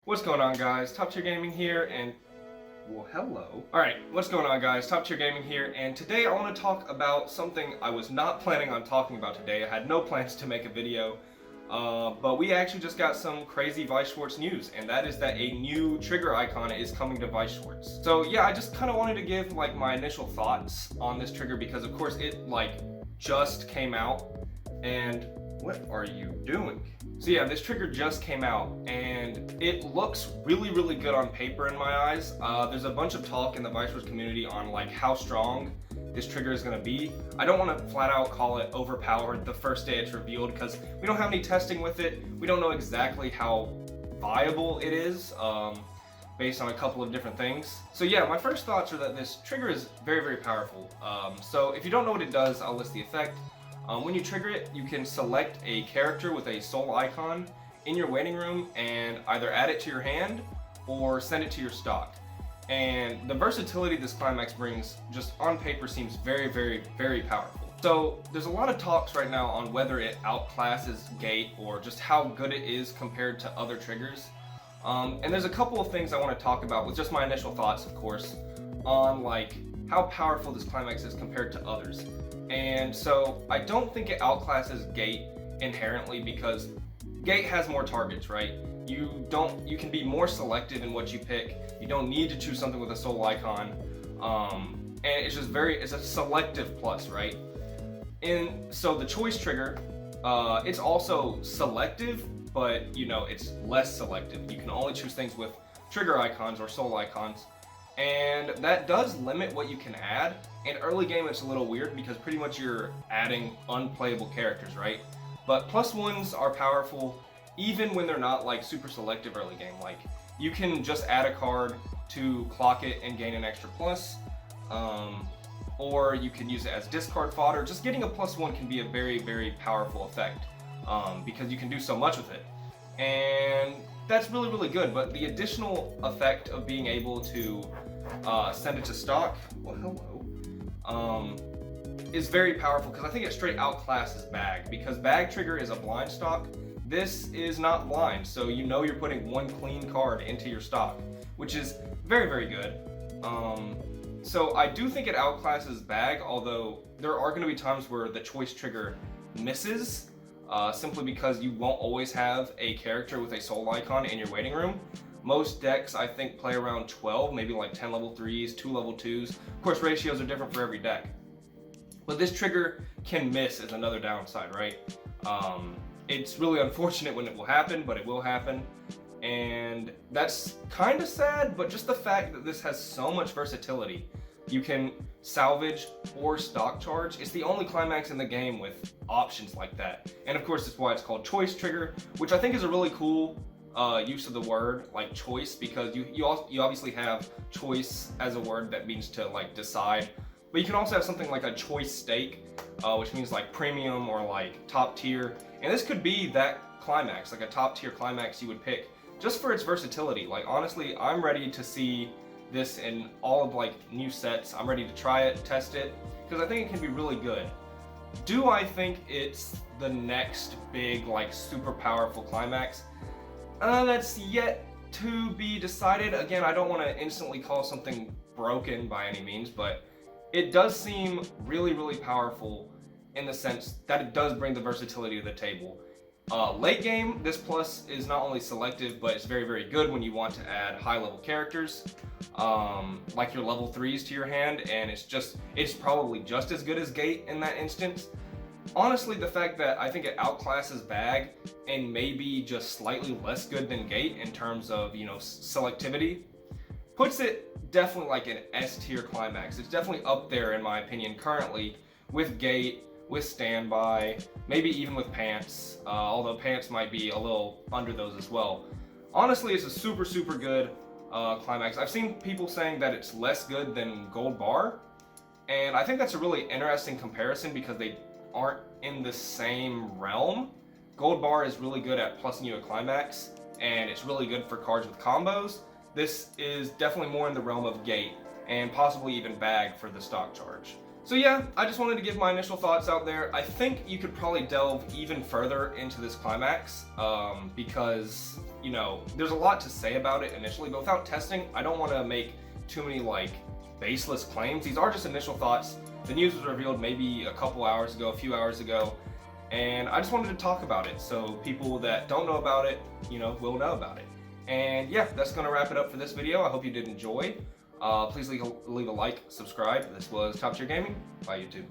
What's going on, guys? Top Tier Gaming here, and well, hello. Alright, what's going on, guys? Top Tier Gaming here, and today I want to talk about something I was not planning on talking about today. I had no plans to make a video, but we actually just got some crazy Weiss Schwarz news, and that is that a new trigger icon is coming to Weiss Schwarz. So yeah, I just kind of wanted to give like my initial thoughts on this trigger because of course it just came out, and what are you doing? So yeah, this trigger just came out and it looks really good on paper in my eyes. There's a bunch of talk in the Weiss Schwarz community on like how strong this trigger is going to be. I don't want to flat out call it overpowered the first day it's revealed because we don't have any testing with it. We don't know exactly how viable it is based on a couple of different things. So yeah, my first thoughts are that this trigger is very powerful. So if you don't know what it does, I'll list the effect. When you trigger it, you can select a character with a soul icon in your waiting room and either add it to your hand or send it to your stock. And the versatility this Climax brings just on paper seems very powerful. So there's a lot of talks right now on whether it outclasses Gate or just how good it is compared to other triggers. And there's a couple of things I want to talk about with just my initial thoughts, of course, on like how powerful this Climax is compared to others. And so I don't think it outclasses Gate inherently because Gate has more targets, right? You can be more selective in what you pick. You don't need to choose something with a soul icon. And it's just it's a selective plus, right? And so the choice trigger, it's also selective, but you know, it's less selective. You can only choose things with trigger icons or soul icons. And that does limit what you can add. In early game, it's a little weird because pretty much you're adding unplayable characters, right? But plus ones are powerful even when they're not like super selective early game. Like you can just add a card to clock it and gain an extra plus, or you can use it as discard fodder. Just getting a +1 can be a very powerful effect because you can do so much with it. And that's really good, but the additional effect of being able to send it to stock, well hello, is very powerful because I think it straight outclasses Bag, because Bag trigger is a blind stock. This is not blind, so you know you're putting one clean card into your stock, which is very good. So I do think it outclasses Bag, although there are going to be times where the choice trigger misses. Simply because you won't always have a character with a soul icon in your waiting room. Most decks, I think, play around 12, maybe like 10 level 3s, 2 level 2s. Of course, ratios are different for every deck. But this trigger can miss is another downside, right? It's really unfortunate when it will happen, but it will happen. And that's kind of sad, but just the fact that this has so much versatility. You can salvage or stock charge. It's the only Climax in the game with options like that. And of course, that's why it's called choice trigger, which I think is a really cool use of the word, like choice, because you obviously have choice as a word that means to like decide. But you can also have something like a choice stake, which means like premium or like top tier. And this could be that Climax, like a top tier Climax you would pick just for its versatility. Like honestly, I'm ready to see this in all of like new sets. I'm ready to try it, test it, because I think it can be really good. Do I think it's the next big like super powerful Climax? That's yet to be decided. Again, I don't want to instantly call something broken by any means, but it does seem really powerful in the sense that it does bring the versatility to the table. Late game, this plus is not only selective, but it's very good when you want to add high level characters, like your level 3s to your hand, and it's probably just as good as Gate in that instance. Honestly, the fact that I think it outclasses Bag and maybe just slightly less good than Gate in terms of, you know, selectivity, puts it definitely like an S tier Climax. It's definitely up there in my opinion currently with Gate, with Standby, maybe even with Pants, although Pants might be a little under those as well. Honestly, it's a super good Climax. I've seen people saying that it's less good than Gold Bar, and I think that's a really interesting comparison because they aren't in the same realm. Gold Bar is really good at plussing you a Climax, and it's really good for cards with combos. This is definitely more in the realm of Gate, and possibly even Bag for the stock charge. So yeah, I just wanted to give my initial thoughts out there. I think you could probably delve even further into this Climax because you know, there's a lot to say about it initially, but without testing, I don't want to make too many like baseless claims. These are just initial thoughts. The news was revealed maybe a few hours ago, and I just wanted to talk about it so people that don't know about it, you know, will know about it. And yeah, that's gonna wrap it up for this video. I hope you did enjoy. Please leave a like, subscribe. This was Top Tier Gaming by YouTube.